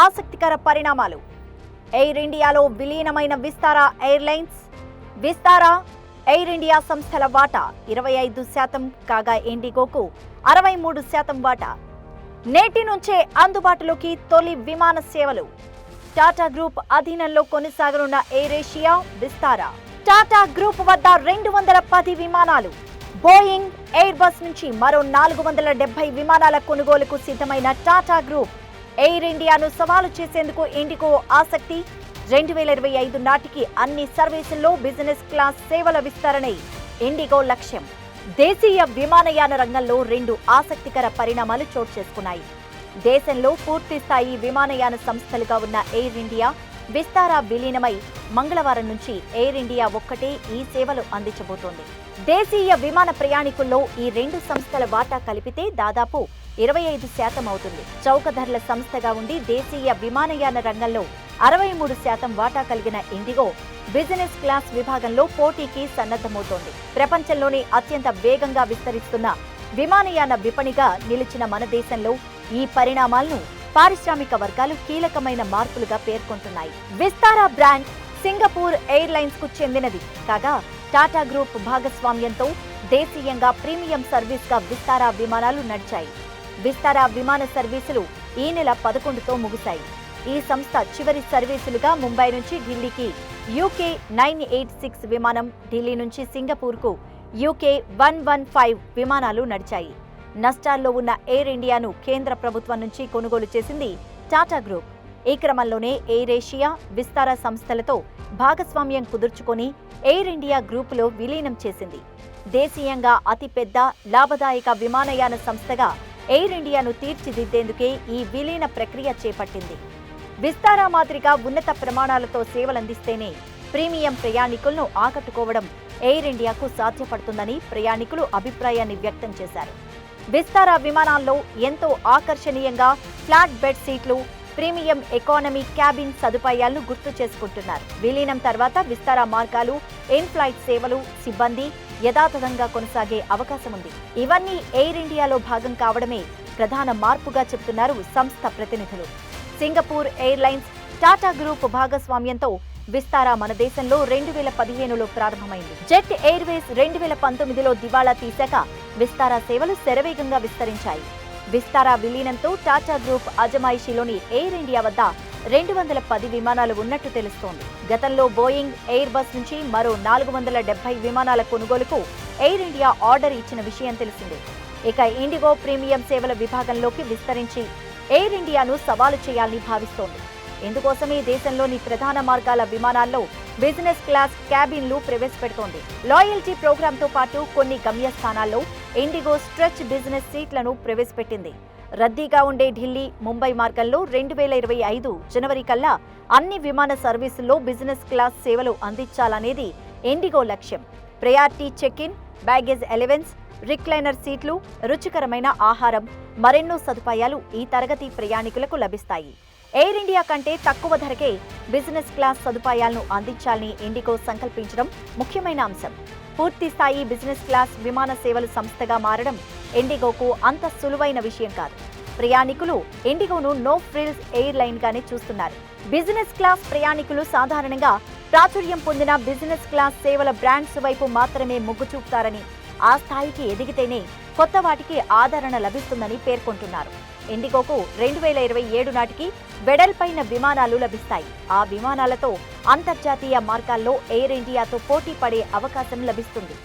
ఆసక్తికర పరిణామాలు. ఎయిర్ ఇండియాలో విలీనమైన Vistara airlines. Vistara, air India సంస్థల వాటా 25% కాగా ఇండిగోకు 63% వాటా. నేటి నుంచే అందుబాటులోకి తొలి విమాన సేవలు. టాటా గ్రూప్ అధీనంలో కొనసాగనున్న air Asia, Vistara. Tata group వద్ద 210 విమానాలు. బోయింగ్, ఎయిర్ బస్ నుంచి మరో 470 విమానాల కొనుగోలుకు సిద్ధమైన టాటా గ్రూప్ ఎయిర్ ఇండియాను సవాలు చేసేందుకు ఇండిగో ఆసక్తి. 2025 నాటికి అన్ని సర్వీసుల్లో బిజినెస్ క్లాస్ సేవల విస్తరణే ఇండిగో లక్ష్యం. దేశీయ విమానయాన రంగంలో 2 ఆసక్తికర పరిణామాలు చోటు చేసుకున్నాయి. దేశంలో పూర్తి స్థాయి విమానయాన సంస్థలుగా ఉన్న ఎయిర్ ఇండియా, విస్తారా విలీనమై మంగళవారం నుంచి ఎయిర్ ఇండియా ఒక్కటే ఈ సేవలు అందించబోతోంది. దేశీయ విమాన ప్రయాణికుల్లో ఈ 2 సంస్థల వాటా కలిపితే దాదాపు 25% అవుతుంది. చౌక ధరల సంస్థగా ఉండి దేశీయ విమానయాన రంగంలో 63% వాటా కలిగిన ఇండిగో బిజినెస్ క్లాస్ విభాగంలో పోటీకి సన్నద్ధమవుతోంది. ప్రపంచంలోనే అత్యంత వేగంగా విస్తరిస్తున్న విమానయాన విపణిగా నిలిచిన మన దేశంలో ఈ పరిణామాలను పారిశ్రామిక వర్గాలు కీలకమైన మార్పులుగా పేర్కొంటున్నాయి. విస్తారా బ్రాండ్ సింగపూర్ ఎయిర్లైన్స్ కు చెందినది కాగా టాటా గ్రూప్ భాగస్వామ్యంతో దేశీయంగా ప్రీమియం సర్వీస్ గా విస్తారా విమానాలు నడిచాయి. విస్తారా విమాన సర్వీసులు ఈ నెల 11తో ముగిశాయి. ఈ సంస్థ చివరి సర్వీసులుగా ముంబై నుంచి ఢిల్లీకి యూకే 986 విమానం, ఢిల్లీ నుంచి సింగపూర్కు యూకే 115 విమానాలు నడిచాయి. నష్టాల్లో ఉన్న ఎయిర్ ఇండియాను కేంద్ర ప్రభుత్వం నుంచి కొనుగోలు చేసింది టాటా గ్రూప్. ఈ క్రమంలోనే ఎయిర్ ఏషియా, విస్తారా సంస్థలతో భాగస్వామ్యం కుదుర్చుకొని ఎయిర్ ఇండియా గ్రూపులో విలీనం చేసింది. దేశీయంగా అతిపెద్ద లాభదాయక విమానయాన సంస్థగా ఎయిర్ ఇండియాను తీర్చిదిద్దేందుకే ఈ విలీన ప్రక్రియ చేపట్టింది. విస్తారా మాదిరిగా ఉన్నత ప్రమాణాలతో సేవలందిస్తేనే ప్రీమియం ప్రయాణికులను ఆకట్టుకోవడం ఎయిర్ ఇండియాకు సాధ్యపడుతుందని ప్రయాణికులు అభిప్రాయాన్ని వ్యక్తం చేశారు. విస్తారా విమానాల్లో ఎంతో ఆకర్షణీయంగా ఫ్లాట్ బెడ్ సీట్లు, ప్రీమియం ఎకానమీ క్యాబిన్ సదుపాయాలను గుర్తు చేసుకుంటున్నారు. విలీనం తర్వాత విస్తారా మార్గాలు, ఇన్ ఫ్లైట్ సేవలు, సిబ్బంది యథాతథంగా కొనసాగే అవకాశం ఉంది. ఇవన్నీ ఎయిర్ ఇండియాలో భాగం కావడమే ప్రధాన మార్పుగా చెబుతున్నారు సంస్థ ప్రతినిధులు. సింగపూర్ ఎయిర్లైన్స్, టాటా గ్రూప్ భాగస్వామ్యంతో విస్తారా మన దేశంలో 2015లో ప్రారంభమైంది. జెట్ ఎయిర్వేస్ 2019లో దివాళా తీశాక విస్తారా సేవలు శరవేగంగా విస్తరించాయి. విస్తారా విలీనంతో టాటా గ్రూప్ అజమాయిషీలోని ఎయిర్ ఇండియా వద్ద 210 విమానాలు ఉన్నట్టు తెలుస్తోంది. గతంలో బోయింగ్, ఎయిర్ బస్ నుంచి మరో 470 విమానాల కొనుగోలుకు ఎయిర్ ఇండియా ఆర్డర్ ఇచ్చిన విషయం తెలిసిందే. ఇక ఇండిగో ప్రీమియం సేవల విభాగంలోకి విస్తరించి ఎయిర్ ఇండియాను సవాలు చేయాలని భావిస్తోంది. ఇందుకోసమే దేశంలోని ప్రధాన మార్గాల విమానాల్లో బిజినెస్ క్లాస్ క్యాబిన్లు ప్రవేశపెడుతోంది. లాయల్టీ ప్రోగ్రాంతో పాటు కొన్ని గమ్యస్థానాల్లో ఇండిగో స్ట్రెచ్ బిజినెస్ సీట్లను ప్రవేశపెట్టింది. రద్దీగా ఉండే ఢిల్లీ, ముంబై మార్గంలో 2025 జనవరి కల్లా అన్ని విమాన సర్వీసుల్లో బిజినెస్ క్లాస్ సేవలు అందించాలనేది ఇండిగో లక్ష్యం. Priority check in, baggage allowance, recliner సీట్లు, రుచికరమైన ఆహారం, మరెన్నో సదుపాయాలు ఈ తరగతి ప్రయాణికులకు లభిస్తాయి. ఎయిర్ ఇండియా కంటే తక్కువ ధరకే బిజినెస్ క్లాస్ సదుపాయాలను అందించాలని ఇండిగో సంకల్పించడం ముఖ్యమైన అంశం. పూర్తి స్థాయి బిజినెస్ క్లాస్ విమాన సేవలు సంస్థగా మారడం ఇండిగోకు అంత సులువైన విషయం కాదు. ప్రయాణికులు ఇండిగోను నో ఫ్రిల్స్ ఎయిర్ లైన్ గానే చూస్తున్నారు. బిజినెస్ క్లాస్ ప్రయాణికులు సాధారణంగా ప్రాచుర్యం పొందిన బిజినెస్ క్లాస్ సేవల బ్రాండ్స్ వైపు మాత్రమే మొగ్గు చూపుతారని, ఆ స్థాయికి ఎదిగితేనే కొత్త వాటికి ఆదరణ లభిస్తుందని పేర్కొంటున్నారు. ఇండిగోకు 2027 నాటికి వెడల్పైన విమానాలు లభిస్తాయి. ఆ విమానాలతో అంతర్జాతీయ మార్గాల్లో ఎయిర్ ఇండియాతో పోటీ పడే అవకాశం లభిస్తుంది.